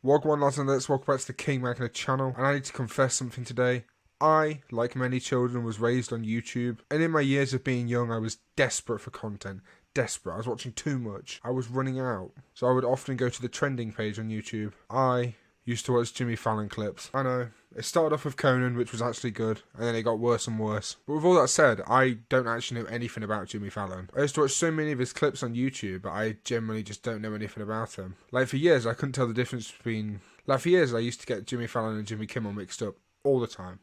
Wagwan lads and let's welcome back to the KingMagna channel, and I need to confess something today. I, like many children, was raised on YouTube, and in my years of being young I was desperate for content. Desperate. I was watching too much. I was running out. So I would often go to the trending page on YouTube. I used to watch Jimmy Fallon clips. I know, it started off with Conan, which was actually good, and then it got worse and worse. But with all that said, I don't actually know anything about Jimmy Fallon. I used to watch so many of his clips on YouTube, but I generally just don't know anything about him. Like for years, I couldn't tell the difference between... Like for years, I used to get Jimmy Fallon and Jimmy Kimmel mixed up all the time.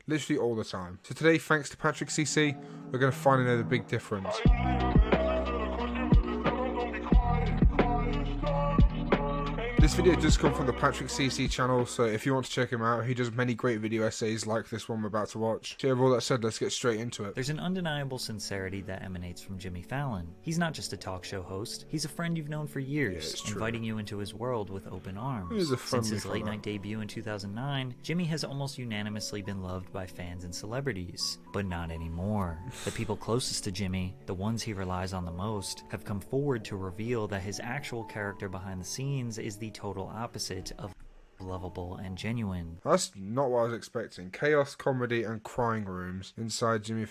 Literally all the time. So today, thanks to Patrick CC, we're going to finally know the big difference. This video does come from the Patrick CC channel, so if you want to check him out, he does many great video essays like this one we're about to watch. So with all that said, let's get straight into it. There's an undeniable sincerity that emanates from Jimmy Fallon. He's not just a talk show host, he's a friend you've known for years, inviting you into his world with open arms. Since his late night debut in 2009, Jimmy has almost unanimously been loved by fans and celebrities. But not anymore. The people closest to Jimmy, the ones he relies on the most, have come forward to reveal that his actual character behind the scenes is the total opposite of lovable and genuine. That's not what I was expecting. Chaos, comedy, and crying rooms inside Jimmy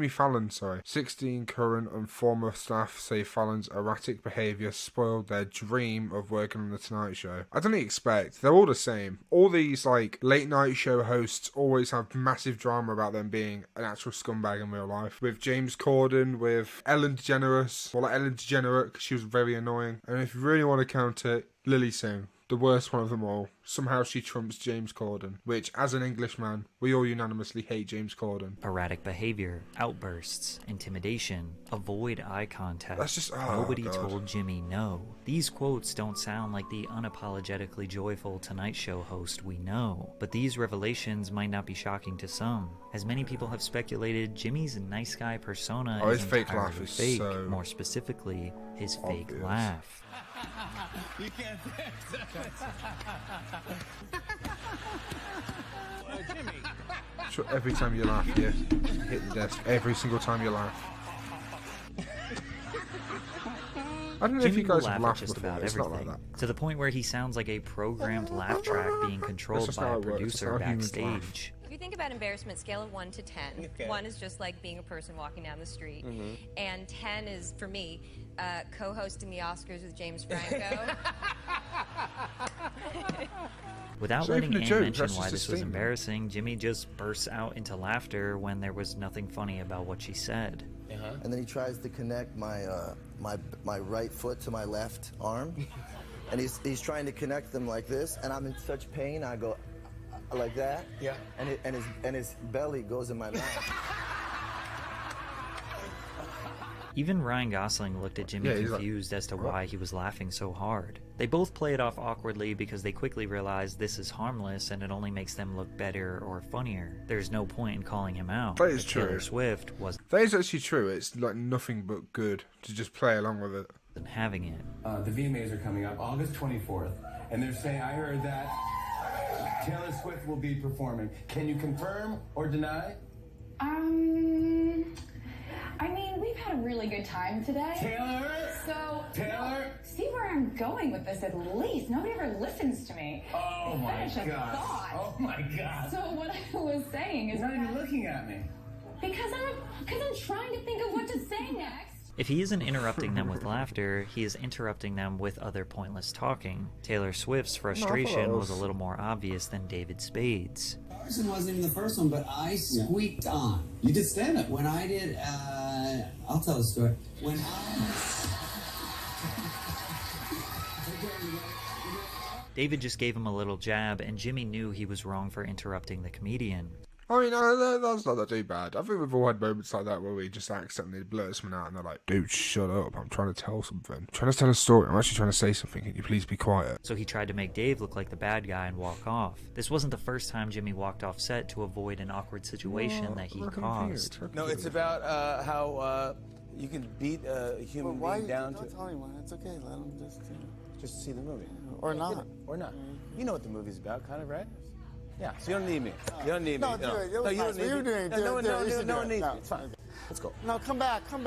Fallon, sorry. 16 current and former staff say Fallon's erratic behaviour spoiled their dream of working on The Tonight Show. I don't expect. They're all the same. All these, like, late night show hosts always have massive drama about them being an actual scumbag in real life. With James Corden, with Ellen DeGeneres, well, Ellen DeGeneres, because she was very annoying. And if you really want to count it, Lily Singh, the worst one of them all. Somehow she trumps James Corden, which, as an Englishman, we all unanimously hate James Corden. Erratic behavior, outbursts, intimidation, avoid eye contact. That's just, nobody told Jimmy no. These quotes don't sound like the unapologetically joyful Tonight Show host we know, but these revelations might not be shocking to some. As many people have speculated, Jimmy's nice guy persona is his fake entirely laugh is fake, so more specifically, his fake obvious. laugh. You can't Jimmy. So every time you laugh, you hit the desk. Every single time you laugh. I don't know if you guys have laughed just before. about It's everything, not like that. to the point where he sounds like a programmed laugh track being controlled by a producer backstage. If you think about embarrassment, scale of 1 to 10. Okay. 1 is just like being a person walking down the street, and 10 is, for me, co-hosting the Oscars with James Franco. Without So letting even a Anne joke, mention that's why just a this was statement. embarrassing, Jimmy just bursts out into laughter when there was nothing funny about what she said. And then he tries to connect my my right foot to my left arm, and he's trying to connect them like this, and I'm in such pain. I go like that, Yeah. and his belly goes in my mouth. Even Ryan Gosling looked at Jimmy Yeah, he's like, confused as to why he was laughing so hard. They both play it off awkwardly because they quickly realize this is harmless and it only makes them look better or funnier. There's no point in calling him out. That is But Taylor true. Swift wasn't That is actually true. It's like nothing but good to just play along with it. having it. The VMAs are coming up August 24th, and they're saying, I heard that Taylor Swift will be performing. Can you confirm or deny? I mean, we've had a really good time today. Taylor? So, Taylor? see where I'm going with this at least. Nobody ever listens to me. Oh my Finish a God. thought. Oh my God. So what I was saying is You're not even that- looking at me. because I'm trying to think of what to say next. If he isn't interrupting them with laughter, he is interrupting them with other pointless talking. Taylor Swift's frustration was a little more obvious than David Spade's. Carson wasn't even the first one, but I squeaked on. You did stand up. When I did, I'll tell the story. When David just gave him a little jab, and Jimmy knew he was wrong for interrupting the comedian. I mean, that's not that too bad. I think we've all had moments like that where we just accidentally blurt something out and they're like, dude, shut up. I'm trying to tell something. I'm trying to tell a story. I'm actually trying to say something. Can you please be quiet? So he tried to make Dave look like the bad guy and walk off. This wasn't the first time Jimmy walked off set to avoid an awkward situation that he caused. No, it's about how you can beat a human being down to... Don't tell anyone. It's okay. Let them Just see the movie. or not. Or not. You know what the movie's about, kind of, right? Yeah, so you don't need me. You don't need me. No, do it. It was nice. You do it. No one You should needs do it. me. No. It's fine. Let's go. No, come back. Come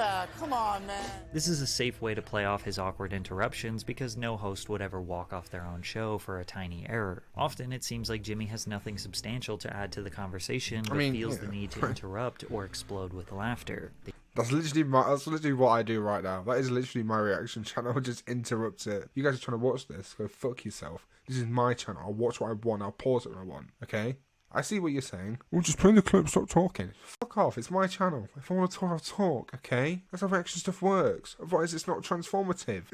on, man. This is a safe way to play off his awkward interruptions because no host would ever walk off their own show for a tiny error. Often it seems like Jimmy has nothing substantial to add to the conversation, but feels the need to interrupt or explode with laughter. That's literally what I do right now. That is literally my reaction channel. Just interrupt it. You guys are trying to watch this. Go fuck yourself. This is my channel. I'll watch what I want. I'll pause it when I want. Okay? I see what you're saying. Well, just play the clip. Stop talking. Fuck off. It's my channel. If I want to talk, I'll talk. Okay? That's how reaction stuff works. Otherwise, it's not transformative.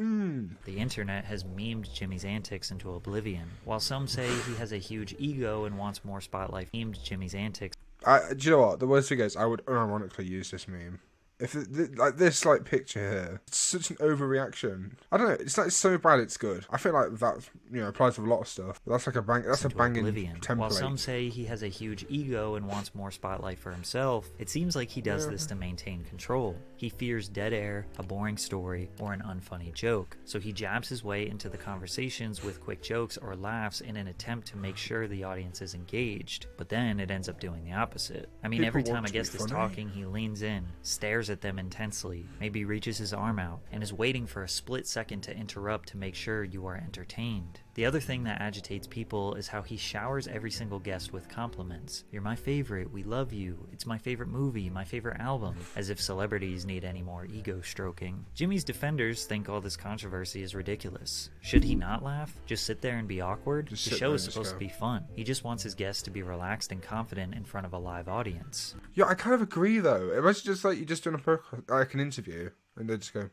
The internet has memed Jimmy's antics into oblivion. While some say he has a huge ego and wants more spotlight, memed Jimmy's antics. Do you know what? The worst thing is, I would unironically use this meme. If like this picture here, it's such an overreaction. I don't know. It's like so bad it's good. I feel like that applies to a lot of stuff. But that's like a banging template. While some say he has a huge ego and wants more spotlight for himself, it seems like he does this to maintain control. He fears dead air, a boring story, or an unfunny joke. So he jabs his way into the conversations with quick jokes or laughs in an attempt to make sure the audience is engaged. But then it ends up doing the opposite. I mean, every time a guest is talking, he leans in, stares at them intensely, maybe reaches his arm out, and is waiting for a split second to interrupt to make sure you are entertained. The other thing that agitates people is how he showers every single guest with compliments. You're my favorite, we love you, it's my favorite movie, my favorite album, as if celebrities need any more ego stroking. Jimmy's defenders think all this controversy is ridiculous. Should he not laugh? Just sit there and be awkward? The show is supposed to be fun. He just wants his guests to be relaxed and confident in front of a live audience. Yeah, I kind of agree though. It was just like you're just doing an interview and they just go,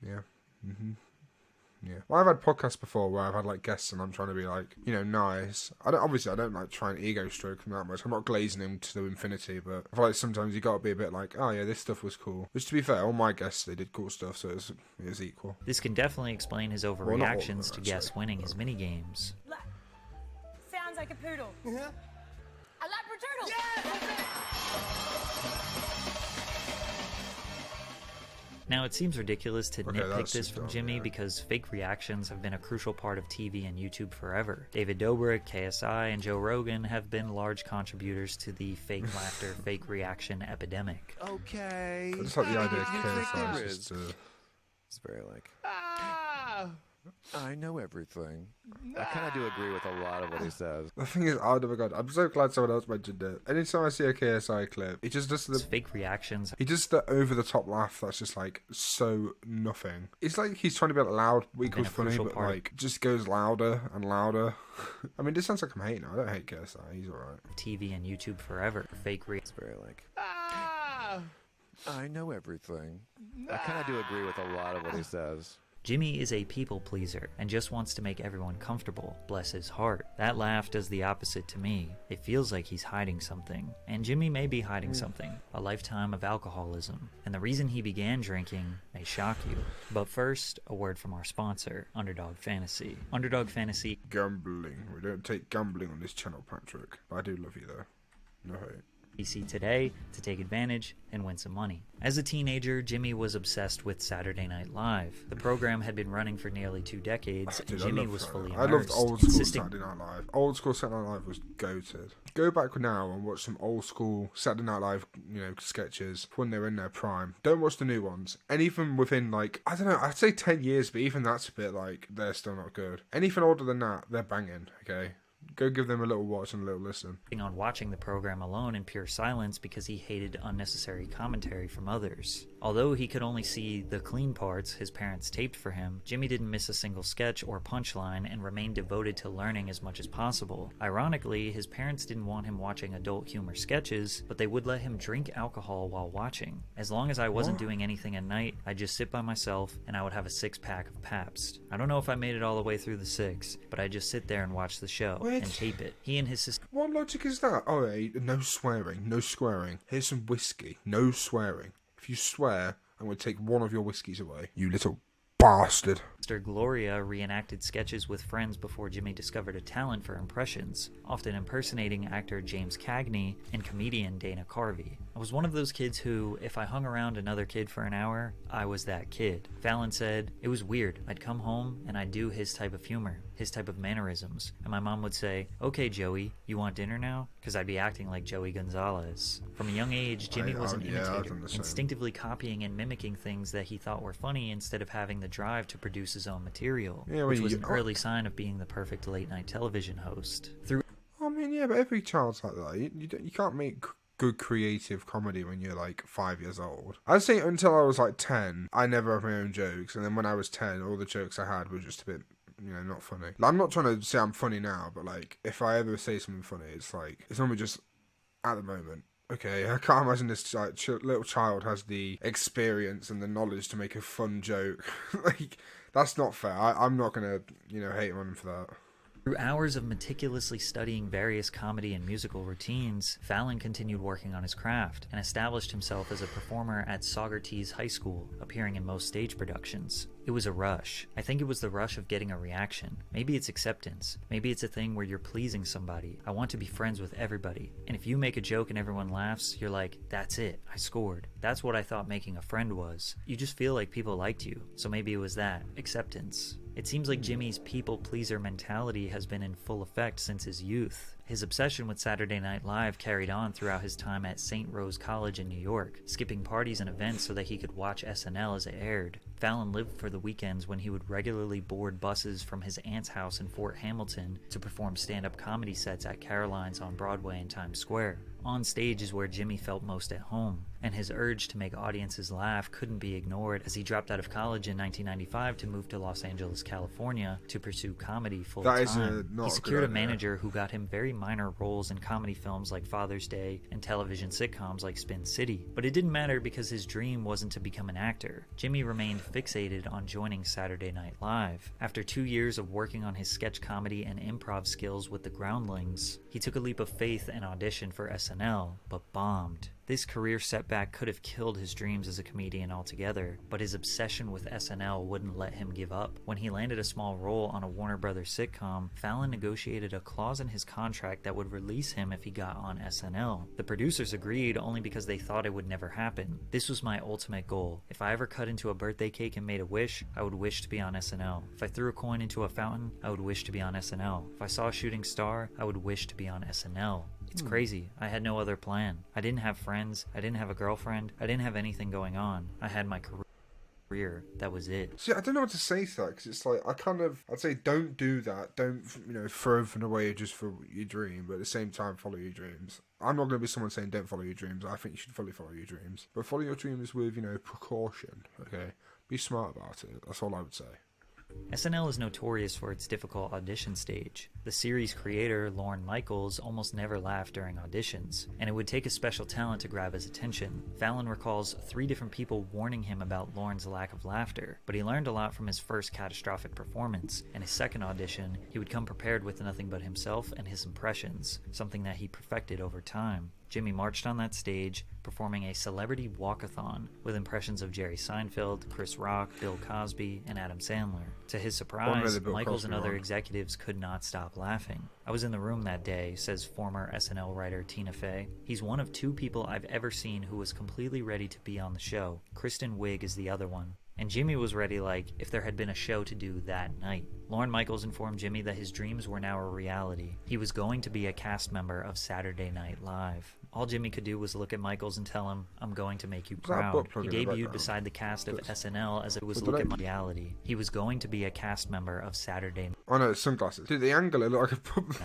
yeah, yeah. Well, I've had podcasts before where I've had like guests and I'm trying to be like, nice. I don't like try and ego stroke them that much. I'm not glazing him to infinity, but I feel like sometimes you got to be a bit like, oh yeah, this stuff was cool. Which to be fair, all my guests, they did cool stuff, so it was equal. This can definitely explain his overreactions to guests winning his mini games. Sounds like a poodle. Yeah. A Labradoodle. Yeah. Now, it seems ridiculous to nitpick this from Jimmy because fake reactions have been a crucial part of TV and YouTube forever. David Dobrik, KSI, and Joe Rogan have been large contributors to the fake laughter, fake reaction epidemic. Okay. I just like the idea of KSI is just it's very like, I know everything. I kind of do agree with a lot of what he says. The thing is, oh my god, I'm so glad someone else mentioned it. Anytime I see a KSI clip, he just does the fake reactions. He does the over-the-top laugh that's just like so nothing. It's like he's trying to be like loud, equals funny, but like just goes louder and louder. I mean, this sounds like I'm hating him. I don't hate KSI. He's alright. TV and YouTube forever. Fake It's very like, I know everything. I kind of do agree with a lot of what he says. Jimmy is a people pleaser and just wants to make everyone comfortable, bless his heart. That laugh does the opposite to me. It feels like he's hiding something. And Jimmy may be hiding something, a lifetime of alcoholism. And the reason he began drinking may shock you. But first, a word from our sponsor, Underdog Fantasy. Underdog Fantasy. Gambling. We don't take gambling on this channel, Patrick. But I do love you though. No hate. Today to take advantage and win some money. As a teenager, Jimmy was obsessed with Saturday Night Live. The program had been running for nearly 2 decades, and Jimmy was fully immersed. I loved old school Saturday Night Live. Old school Saturday Night Live was goated. Go back now and watch some old school Saturday Night Live, sketches when they were in their prime. Don't watch the new ones. And even within like, I don't know, I'd say 10 years, but even that's a bit like, they're still not good. Anything older than that, they're banging, okay? Go give them a little watch and a little listen. On watching the program alone in pure silence because he hated unnecessary commentary from others. Although he could only see the clean parts his parents taped for him, Jimmy didn't miss a single sketch or punchline and remained devoted to learning as much as possible. Ironically, his parents didn't want him watching adult humor sketches, but they would let him drink alcohol while watching. As long as I wasn't doing anything at night, I'd just sit by myself and I would have a 6-pack of Pabst. I don't know if I made it all the way through the 6, but I'd just sit there and watch the show. And tape it. He and his sister. What logic is that? Oh, hey, no swearing, no swearing. Here's some whiskey, no swearing. If you swear, I'm going to take one of your whiskeys away. You little bastard. sister Gloria reenacted sketches with friends before Jimmy discovered a talent for impressions, often impersonating actor James Cagney and comedian Dana Carvey. I was one of those kids who, if I hung around another kid for an hour, I was that kid. Fallon said, it was weird. I'd come home and I'd do his type of humor, his type of mannerisms, and my mom would say, okay Joey, you want dinner now? Because I'd be acting like Joey Gonzalez. From a young age, Jimmy was an imitator, instinctively copying and mimicking things that he thought were funny instead of having the drive to produce his own material, which was an early sign of being the perfect late-night television host. I mean, yeah, but every child's like that. You can't make good creative comedy when you're like 5 years old. I'd say until I was like 10, I never had my own jokes, and then when I was 10, all the jokes I had were just a bit, not funny. Like, I'm not trying to say I'm funny now, but like, if I ever say something funny, it's like, it's normally just at the moment. Okay, I can't imagine this little child has the experience and the knowledge to make a fun joke. Like, that's not fair. I'm not gonna, hate on him for that. Through hours of meticulously studying various comedy and musical routines, Fallon continued working on his craft and established himself as a performer at Saugerties High School, appearing in most stage productions. It was a rush. I think it was the rush of getting a reaction. Maybe it's acceptance. Maybe it's a thing where you're pleasing somebody. I want to be friends with everybody. And if you make a joke and everyone laughs, you're like, that's it, I scored. That's what I thought making a friend was. You just feel like people liked you. So maybe it was that, acceptance. It seems like Jimmy's people-pleaser mentality has been in full effect since his youth. His obsession with Saturday Night Live carried on throughout his time at St. Rose College in New York, skipping parties and events so that he could watch SNL as it aired. Fallon lived for the weekends when he would regularly board buses from his aunt's house in Fort Hamilton to perform stand-up comedy sets at Caroline's on Broadway and Times Square. On stage is where Jimmy felt most at home, and his urge to make audiences laugh couldn't be ignored as he dropped out of college in 1995 to move to Los Angeles, California to pursue comedy full-time. He secured a manager who got him very minor roles in comedy films like Father's Day and television sitcoms like Spin City. But it didn't matter because his dream wasn't to become an actor. Jimmy remained fixated on joining Saturday Night Live. After 2 years of working on his sketch comedy and improv skills with the Groundlings, he took a leap of faith and auditioned for SNL, but bombed. This career setback could have killed his dreams as a comedian altogether, but his obsession with SNL wouldn't let him give up. When he landed a small role on a Warner Brothers sitcom, Fallon negotiated a clause in his contract that would release him if he got on SNL. The producers agreed only because they thought it would never happen. This was my ultimate goal. If I ever cut into a birthday cake and made a wish, I would wish to be on SNL. If I threw a coin into a fountain, I would wish to be on SNL. If I saw a shooting star, I would wish to be on SNL. It's crazy. I had no other plan. I didn't have friends. I didn't have a girlfriend. I didn't have anything going on. I had my career. That was it. See, I don't know what to say to that, because it's like, I'd say don't do that. Don't, throw everything away just for your dream, but at the same time, follow your dreams. I'm not going to be someone saying don't follow your dreams. I think you should fully follow your dreams. But follow your dreams with, precaution, okay? Be smart about it. That's all I would say. SNL is notorious for its difficult audition stage. The series creator, Lorne Michaels, almost never laughed during auditions, and it would take a special talent to grab his attention. Fallon recalls 3 different people warning him about Lorne's lack of laughter, but he learned a lot from his first catastrophic performance. In his second audition, he would come prepared with nothing but himself and his impressions, something that he perfected over time. Jimmy marched on that stage, performing a celebrity walkathon with impressions of Jerry Seinfeld, Chris Rock, Bill Cosby, and Adam Sandler. To his surprise, Michaels and other executives could not stop laughing. I was in the room that day, says former SNL writer Tina Fey. He's one of 2 people I've ever seen who was completely ready to be on the show. Kristen Wiig is the other one. And Jimmy was ready like if there had been a show to do that night. Lorne Michaels informed Jimmy that his dreams were now a reality. He was going to be a cast member of Saturday Night Live. All Jimmy could do was look at Michaels and tell him, I'm going to make you proud. He debuted beside the cast of SNL as it was look at reality. He was going to be a cast member of Saturday Night. Oh no, sunglasses. Dude, the angle, it looked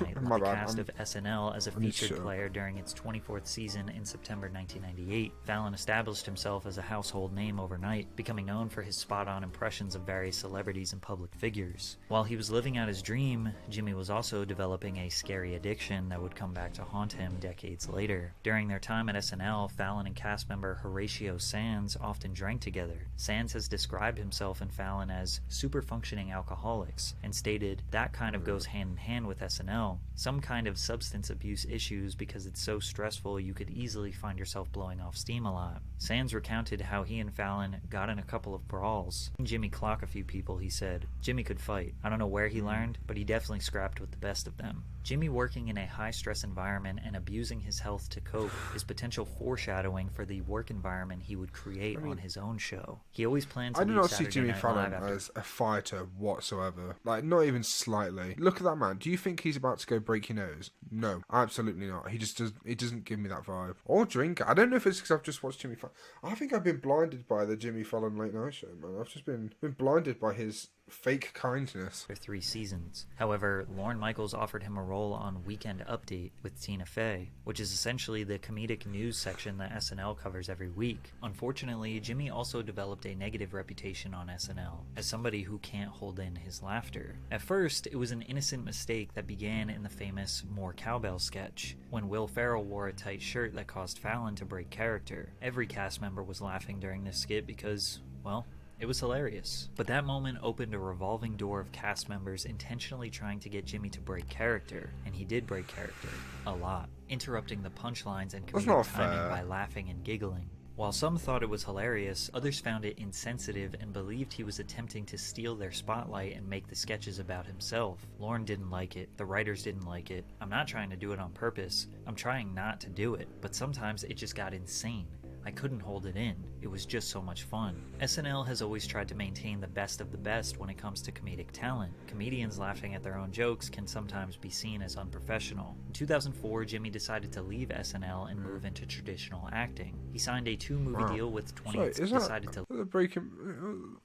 like a cast of SNL as a featured player during its 24th season in September 1998. Fallon established himself as a household name overnight, becoming known for his spot-on impressions of various celebrities and public figures. While he was living out his dream, Jimmy was also developing a scary addiction that would come back to haunt him decades later. During their time at SNL, Fallon and cast member Horatio Sanz often drank together. Sanz has described himself and Fallon as super-functioning alcoholics, and stated that kind of goes hand in hand with SNL, some kind of substance abuse issues because it's so stressful you could easily find yourself blowing off steam a lot. Sanz recounted how he and Fallon got in a couple of brawls. Jimmy clock a few people, he said. Jimmy could fight. I don't know where he learned, but he definitely scrapped with the best of them. Jimmy working in a high-stress environment and abusing his health to cope is potential foreshadowing for the work environment he would create on his own show. He always planned to I do leave not see Saturday Jimmy Night Fallon Live after as a fighter whatsoever. Like, not even slightly. Look at that man. Do you think he's about to go break your nose? No, absolutely not. He doesn't give me that vibe. Or drink. I don't know if it's because I've just watched Jimmy Fallon. I think I've been blinded by the Jimmy Fallon late night show, man. I've just been blinded by his fake kindness. 3 seasons. However, Lorne Michaels offered him a role on Weekend Update with Tina Fey, which is essentially the comedic news section that SNL covers every week. Unfortunately, Jimmy also developed a negative reputation on SNL as somebody who can't hold in his laughter. At first, it was an innocent mistake that began in the famous More Cowbell sketch, when Will Ferrell wore a tight shirt that caused Fallon to break character. Every cast member was laughing during this skit because, well, it was hilarious. But that moment opened a revolving door of cast members intentionally trying to get Jimmy to break character, and he did break character. A lot. Interrupting the punchlines and comedic timing by laughing and giggling. While some thought it was hilarious, others found it insensitive and believed he was attempting to steal their spotlight and make the sketches about himself. Lorne didn't like it. The writers didn't like it. I'm not trying to do it on purpose. I'm trying not to do it. But sometimes it just got insane. I couldn't hold it in. It was just so much fun. SNL has always tried to maintain the best of the best when it comes to comedic talent. Comedians laughing at their own jokes can sometimes be seen as unprofessional. In 2004, Jimmy decided to leave SNL and move into traditional acting. He signed a 2-movie deal with 20th. Decided to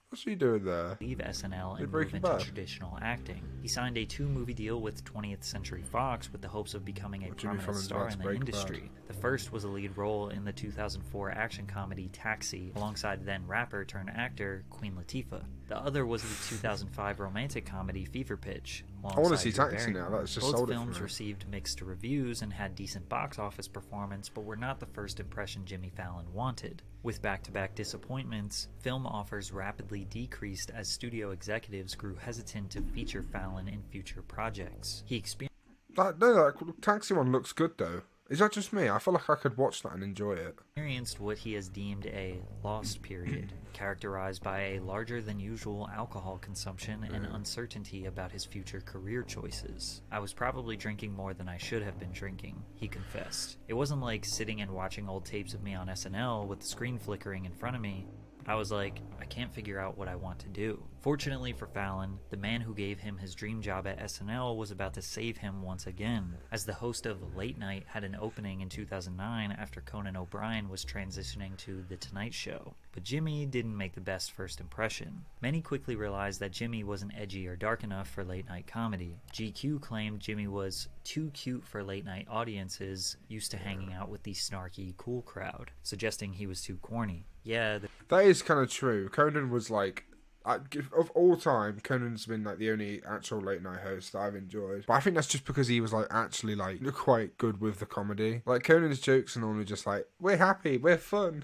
what's he doing there? Leave SNL and move into traditional acting. He signed a 2-movie deal with 20th Century Fox with the hopes of becoming a prominent star in the industry. The first was a lead role in the 2004 action comedy Taxi, alongside then rapper turned actor Queen Latifah. The other was the 2005 romantic comedy Fever Pitch. I want to see Taxi now. That's just both films received mixed reviews and had decent box office performance, but were not the first impression Jimmy Fallon wanted. With back-to-back disappointments, film offers rapidly decreased as studio executives grew hesitant to feature Fallon in future projects. He experienced that Taxi one looks good though. Is that just me? I feel like I could watch that and enjoy it. Experienced what he has deemed a lost period, characterized by a larger than usual alcohol consumption and uncertainty about his future career choices. I was probably drinking more than I should have been drinking, he confessed. It wasn't like sitting and watching old tapes of me on SNL with the screen flickering in front of me. I was like, I can't figure out what I want to do. Fortunately for Fallon, the man who gave him his dream job at SNL was about to save him once again, as the host of Late Night had an opening in 2009 after Conan O'Brien was transitioning to The Tonight Show. But Jimmy didn't make the best first impression. Many quickly realized that Jimmy wasn't edgy or dark enough for late night comedy. GQ claimed Jimmy was too cute for late night audiences used to hanging out with the snarky, cool crowd, suggesting he was too corny. Yeah, that is kind of true. Conan was like, of all time, Conan's been like the only actual late night host that I've enjoyed. But I think that's just because he was like actually like quite good with the comedy. Like Conan's jokes are normally just like, we're happy, we're fun,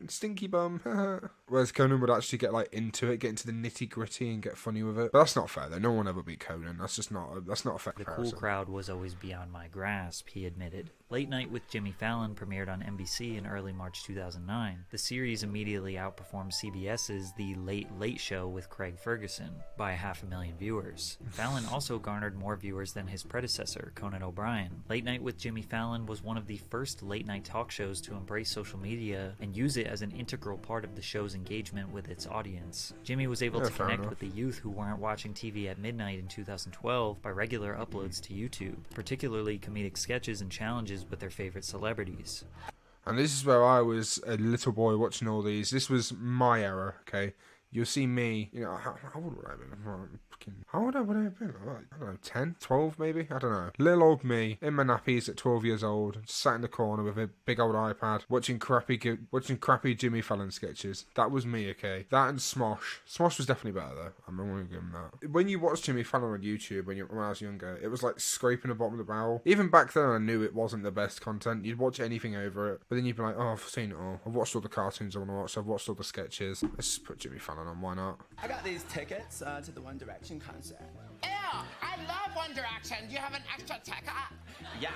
stinky bum. Whereas Conan would actually get like into it, get into the nitty gritty and get funny with it. But that's not fair though. No one ever beat Conan. That's not a fair The comparison. cool crowd was always beyond my grasp, he admitted. Late Night with Jimmy Fallon premiered on NBC in early March 2009. The series immediately outperformed CBS's The Late Late Show with Craig Ferguson by 500,000 viewers. Fallon also garnered more viewers than his predecessor, Conan O'Brien. Late Night with Jimmy Fallon was one of the first late night talk shows to embrace social media and use it as an integral part of the show's engagement with its audience. Jimmy was able to connect with the youth who weren't watching TV at midnight in 2012 by regular uploads to YouTube, particularly comedic sketches and challenges with their favorite celebrities. And this is where I was a little boy watching all these. This was my era, okay? You'll see me, how old would I have been? How old would I have been? Like, I don't know, 10, 12 maybe? I don't know. Little old me, in my nappies at 12 years old, sat in the corner with a big old iPad, watching crappy Jimmy Fallon sketches. That was me, okay? That and Smosh. Smosh was definitely better though. I'm going to give him that. When you watch Jimmy Fallon on YouTube when I was younger, it was like scraping the bottom of the barrel. Even back then I knew it wasn't the best content. You'd watch anything over it, but then you'd be like, oh, I've seen it all. I've watched all the cartoons I want to watch. I've watched all the sketches. Let's just put Jimmy Fallon on, why not? I got these tickets to the One Direction concert. Ew, I love One Direction. Do you have an extra ticket? Yeah.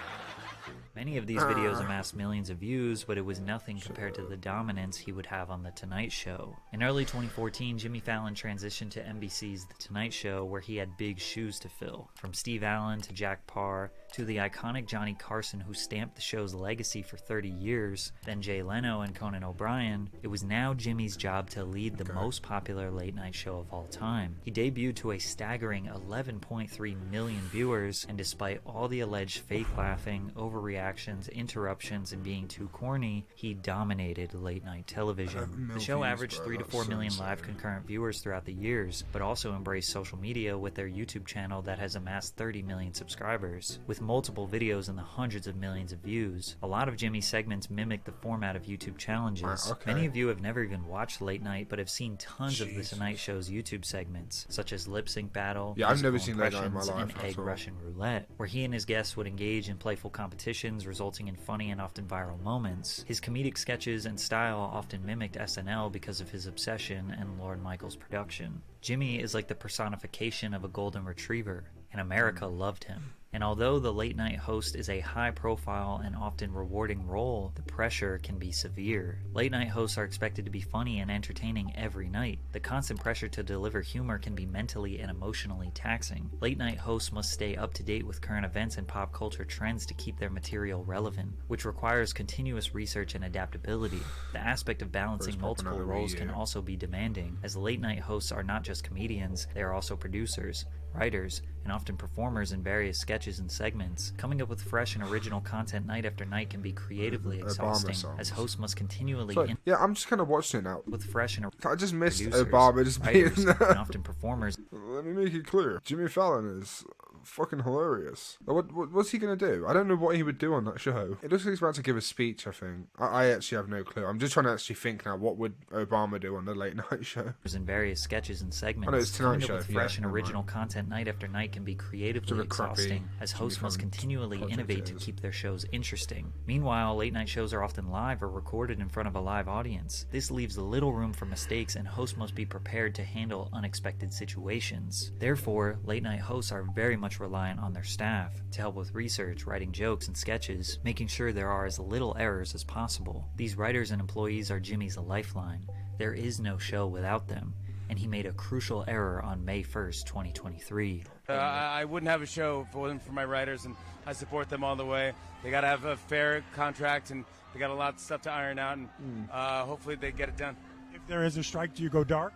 Many of these videos amassed millions of views, but it was nothing compared to the dominance he would have on The Tonight Show. In early 2014, Jimmy Fallon transitioned to NBC's The Tonight Show, where he had big shoes to fill. From Steve Allen to Jack Parr, to the iconic Johnny Carson who stamped the show's legacy for 30 years, then Jay Leno and Conan O'Brien, it was now Jimmy's job to lead the most popular late-night show of all time. He debuted to a staggering 11.3 million viewers, and despite all the alleged fake laughing, overreactions, interruptions, and being too corny, he dominated late-night television. The show averaged 3 to 4 million live concurrent viewers throughout the years, but also embraced social media with their YouTube channel that has amassed 30 million subscribers. With multiple videos and the hundreds of millions of views, a lot of Jimmy's segments mimic the format of YouTube challenges. Many of you have never even watched Late Night, but have seen tons of The Tonight Show's YouTube segments, such as Lip Sync Battle, yeah, I've never seen Late Night in my life, and Egg Russian Roulette, where he and his guests would engage in playful competitions, resulting in funny and often viral moments. His comedic sketches and style often mimicked SNL because of his obsession and Lorne Michaels' production. Jimmy is like the personification of a golden retriever, and America loved him. And although the late night host is a high profile and often rewarding role, the pressure can be severe. Late night hosts are expected to be funny and entertaining every night. The constant pressure to deliver humor can be mentally and emotionally taxing. Late night hosts must stay up to date with current events and pop culture trends to keep their material relevant, which requires continuous research and adaptability. The aspect of balancing multiple roles can also be demanding, as late night hosts are not just comedians, they are also producers, writers, and often performers in various sketches and segments. Coming up with fresh and original content night after night can be creatively exhausting, as hosts must continually yeah, I'm just kind of watching it now. With fresh and I just missed Obama just being and often performers. Let me make it clear. Jimmy Fallon is fucking hilarious. What's he gonna do? I don't know what he would do on that show. It looks like he's about to give a speech, I think. I actually have no clue. I'm just trying to actually think now, what would Obama do on the late night show? In various sketches and segments. I know it's Tonight Show. With fresh and original content night after night can be creatively exhausting, as hosts must continually innovate to keep their shows interesting. Meanwhile, late night shows are often live or recorded in front of a live audience. This leaves little room for mistakes, and hosts must be prepared to handle unexpected situations. Therefore, late night hosts are very much reliant on their staff to help with research, writing jokes and sketches, making sure there are as little errors as possible. These writers and employees are Jimmy's lifeline. There is no show without them, and he made a crucial error on May 1st, 2023. I wouldn't have a show if it wasn't for my writers, and I support them all the way. They got to have a fair contract, and they got a lot of stuff to iron out, and hopefully they get it done. If there is a strike, do you go dark?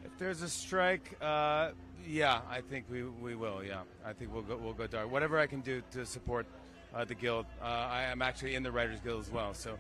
If there's a strike, yeah, I think we will. Yeah, I think we'll go dark. Whatever I can do to support the guild. I am actually in the Writers Guild as well, so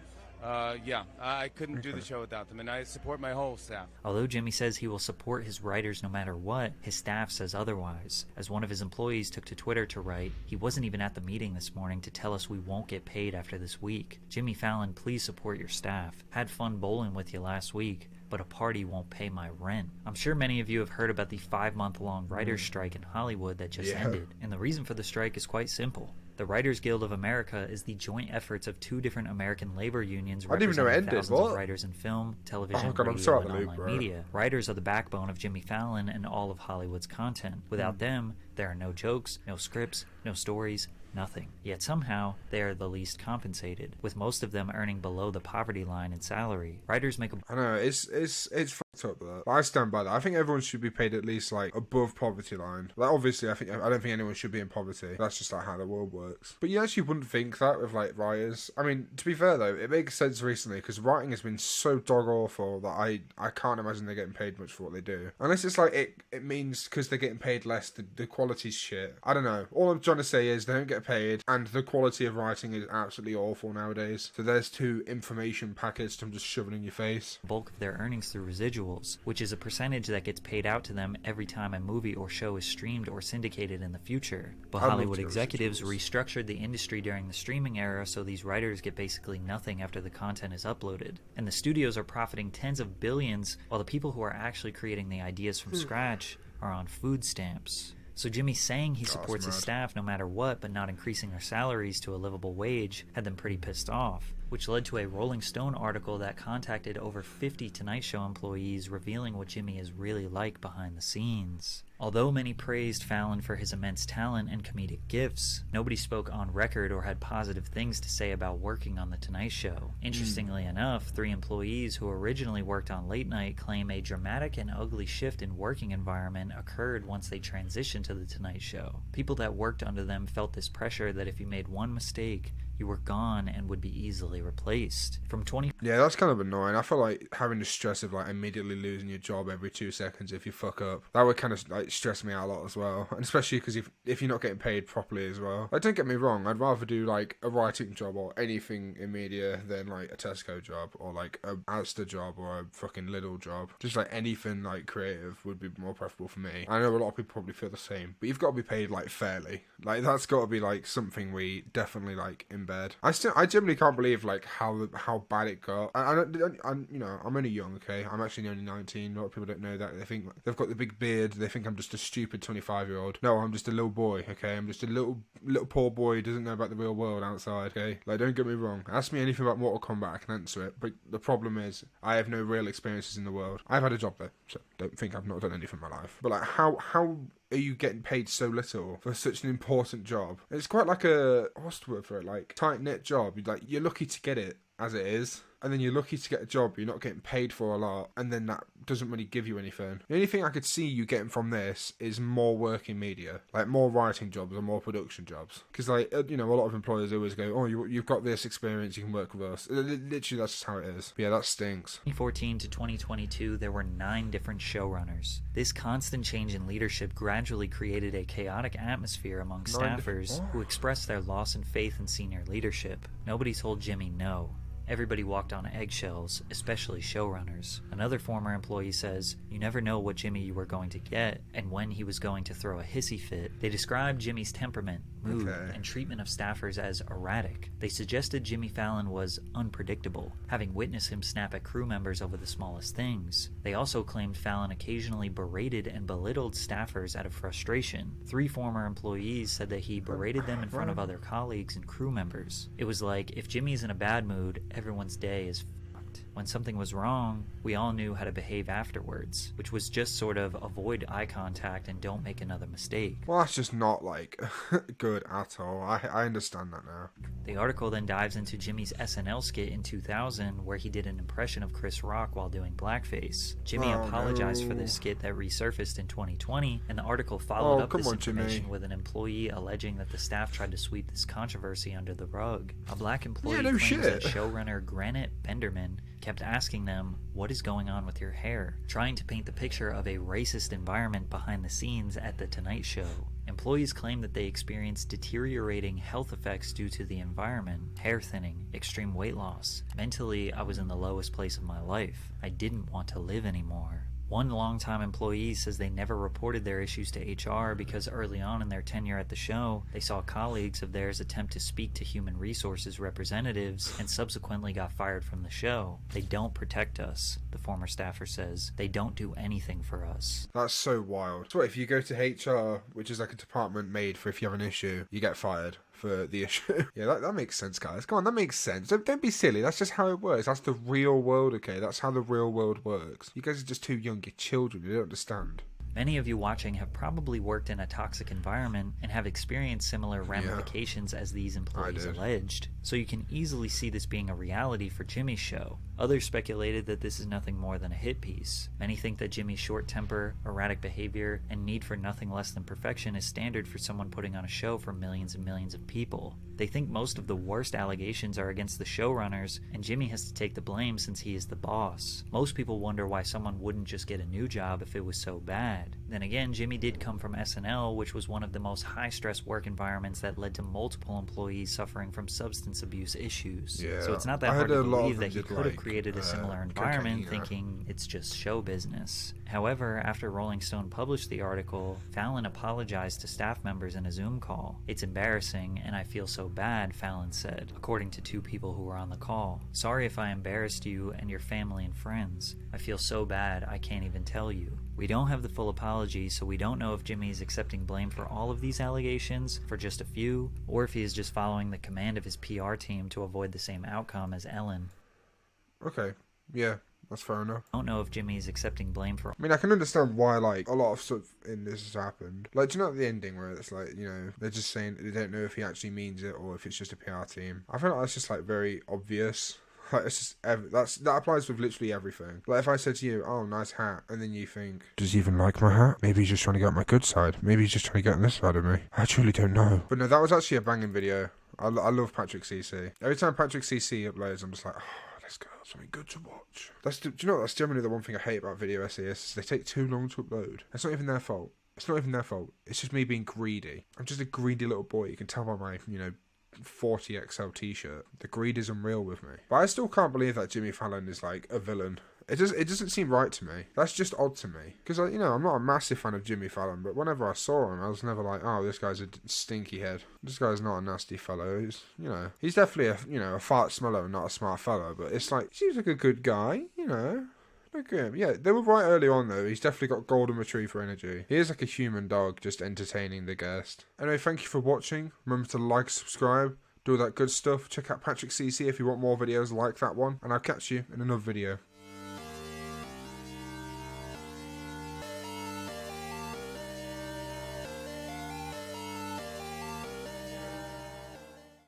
yeah, I couldn't do the show without them, and I support my whole staff. Although Jimmy says he will support his writers no matter what, his staff says otherwise. As one of his employees took to Twitter to write, "He wasn't even at the meeting this morning to tell us we won't get paid after this week. Jimmy Fallon, please support your staff. Had fun bowling with you last week, but a party won't pay my rent." I'm sure many of you have heard about the 5-month-long writers' strike in Hollywood that just ended, and the reason for the strike is quite simple. The Writers Guild of America is the joint efforts of 2 different American labor unions representing thousands of writers in film, television, radio, and online media. Writers are the backbone of Jimmy Fallon and all of Hollywood's content. Without them, there are no jokes, no scripts, no stories, nothing. Yet somehow, they are the least compensated, with most of them earning below the poverty line in salary. Writers make a... I know, it's fucked up, that. I stand by that. I think everyone should be paid at least, like, above poverty line. Like, obviously, I don't think anyone should be in poverty. That's just, like, how the world works. But you actually wouldn't think that with, like, writers. I mean, to be fair, though, it makes sense recently, because writing has been so dog-awful that I can't imagine they're getting paid much for what they do. Unless it's, like, it means because they're getting paid less, the quality's shit. I don't know. All I'm trying to say is they don't get get paid, and the quality of writing is absolutely awful nowadays. So there's 2 information packets I'm just shoving in your face. Bulk of their earnings through residuals, which is a percentage that gets paid out to them every time a movie or show is streamed or syndicated in the future. But Hollywood executives restructured the industry during the streaming era, so these writers get basically nothing after the content is uploaded. And the studios are profiting tens of billions, while the people who are actually creating the ideas from scratch are on food stamps. So Jimmy saying he supports his staff no matter what, but not increasing their salaries to a livable wage, had them pretty pissed off, which led to a Rolling Stone article that contacted over 50 Tonight Show employees revealing what Jimmy is really like behind the scenes. Although many praised Fallon for his immense talent and comedic gifts, nobody spoke on record or had positive things to say about working on The Tonight Show. Interestingly enough, 3 employees who originally worked on Late Night claim a dramatic and ugly shift in working environment occurred once they transitioned to The Tonight Show. People that worked under them felt this pressure that if you made one mistake, you were gone and would be easily replaced. Yeah, that's kind of annoying. I feel like having the stress of like immediately losing your job every 2 seconds if you fuck up, that would kind of like stress me out a lot as well. And especially because if you're not getting paid properly as well. Like, don't get me wrong, I'd rather do like a writing job or anything in media than like a Tesco job or like a Asda job or a fucking Lidl job. Just like anything like creative would be more preferable for me. I know a lot of people probably feel the same, but you've got to be paid like fairly. Like that's got to be like something we definitely like in bed. I generally can't believe like how bad it got. I'm only young, okay. I'm actually only 19. A lot of people don't know that. They think they've got the big beard. They think I'm just a stupid 25-year-old. No, I'm just a little boy, okay. I'm just a little poor boy who doesn't know about the real world outside, okay. Like, don't get me wrong. Ask me anything about Mortal Kombat, I can answer it. But the problem is, I have no real experiences in the world. I've had a job though, so don't think I've not done anything in my life. But like, how are you getting paid so little for such an important job? It's quite like a, what's the word for it, like tight-knit job. You're lucky to get it as it is, and then you're lucky to get a job you're not getting paid for a lot, and then that doesn't really give you anything. The only thing I could see you getting from this is more work in media, like more writing jobs or more production jobs. Because like, a lot of employers always go, oh, you've got this experience, you can work with us. Literally, that's just how it is. But yeah, that stinks. 2014 to 2022, there were 9 different showrunners. This constant change in leadership gradually created a chaotic atmosphere among staffers who expressed their loss in faith in senior leadership. Nobody told Jimmy no. Everybody walked on eggshells, especially showrunners. Another former employee says, you never know what Jimmy you were going to get, and when he was going to throw a hissy fit. They described Jimmy's temperament, mood, and treatment of staffers as erratic. They suggested Jimmy Fallon was unpredictable, having witnessed him snap at crew members over the smallest things. They also claimed Fallon occasionally berated and belittled staffers out of frustration. 3 former employees said that he berated them in front of other colleagues and crew members. It was like, if Jimmy's in a bad mood, everyone's day is fucked. When something was wrong, we all knew how to behave afterwards, which was just sort of avoid eye contact and don't make another mistake. Well, that's just not, like, good at all. I understand that now. The article then dives into Jimmy's SNL skit in 2000, where he did an impression of Chris Rock while doing blackface. Jimmy apologized for this skit that resurfaced in 2020, and the article followed up this information with an employee alleging that the staff tried to sweep this controversy under the rug. A black employee claims that showrunner Granite Benderman kept asking them, what is going on with your hair? Trying to paint the picture of a racist environment behind the scenes at The Tonight Show. Employees claim that they experienced deteriorating health effects due to the environment, hair thinning, extreme weight loss. Mentally, I was in the lowest place of my life. I didn't want to live anymore. One longtime employee says they never reported their issues to HR because early on in their tenure at the show, they saw colleagues of theirs attempt to speak to human resources representatives and subsequently got fired from the show. They don't protect us, the former staffer says. They don't do anything for us. That's so wild. So if you go to HR, which is like a department made for if you have an issue, you get fired for the issue. Yeah, that makes sense, guys. Come on, that makes sense. Don't be silly. That's just how it works. That's the real world, okay? That's how the real world works. You guys are just too young. You're children. You don't understand. Many of you watching have probably worked in a toxic environment and have experienced similar ramifications as these employees alleged, so you can easily see this being a reality for Jimmy's show. Others speculated that this is nothing more than a hit piece. Many think that Jimmy's short temper, erratic behavior, and need for nothing less than perfection is standard for someone putting on a show for millions and millions of people. They think most of the worst allegations are against the showrunners, and Jimmy has to take the blame since he is the boss. Most people wonder why someone wouldn't just get a new job if it was so bad. bad. Then again, Jimmy did come from SNL, which was one of the most high-stress work environments that led to multiple employees suffering from substance abuse issues. Yeah, so it's not that hard to believe that he could have created a similar environment thinking it's just show business. However, after Rolling Stone published the article, Fallon apologized to staff members in a Zoom call. "It's embarrassing, and I feel so bad," Fallon said, according to 2 people who were on the call. "Sorry if I embarrassed you and your family and friends. I feel so bad I can't even tell you." We don't have the full apology, so we don't know if Jimmy is accepting blame for all of these allegations, for just a few, or if he is just following the command of his PR team to avoid the same outcome as Ellen. Okay, yeah, that's fair enough. I don't know if Jimmy is accepting blame for... I mean, I can understand why, like, a lot of stuff in this has happened. Like, do you know at the ending where it's like, you know, they're just saying they don't know if he actually means it or if it's just a PR team? I feel like that's just, like, very obvious. Like, it's just that applies with literally everything. Like, if I said to you, "Oh, nice hat," and then you think, "Does he even like my hat? Maybe he's just trying to get on my good side. Maybe he's just trying to get on this side of me. I truly don't know." But no, that was actually a banging video. I love Patrick CC. Every time Patrick CC uploads, I'm just like, oh, let's go, something good to watch. Do you know what? That's generally the one thing I hate about video essayists. Is they take too long to upload. It's not even their fault. It's not even their fault. It's just me being greedy. I'm just a greedy little boy. You can tell by my, 40XL t-shirt. The greed is unreal with me. But I still can't believe that Jimmy Fallon is like a villain. It doesn't seem right to me. That's just odd to me. Because, I'm not a massive fan of Jimmy Fallon, but whenever I saw him, I was never like, oh, this guy's a stinky head. This guy's not a nasty fellow. He's definitely a fart smeller and not a smart fellow, but it's like, he seems like a good guy, Look at him. Yeah, they were right early on, though. He's definitely got golden retriever energy. He is like a human dog, just entertaining the guest. Anyway, thank you for watching. Remember to like, subscribe, do all that good stuff. Check out Patrick CC if you want more videos like that one. And I'll catch you in another video.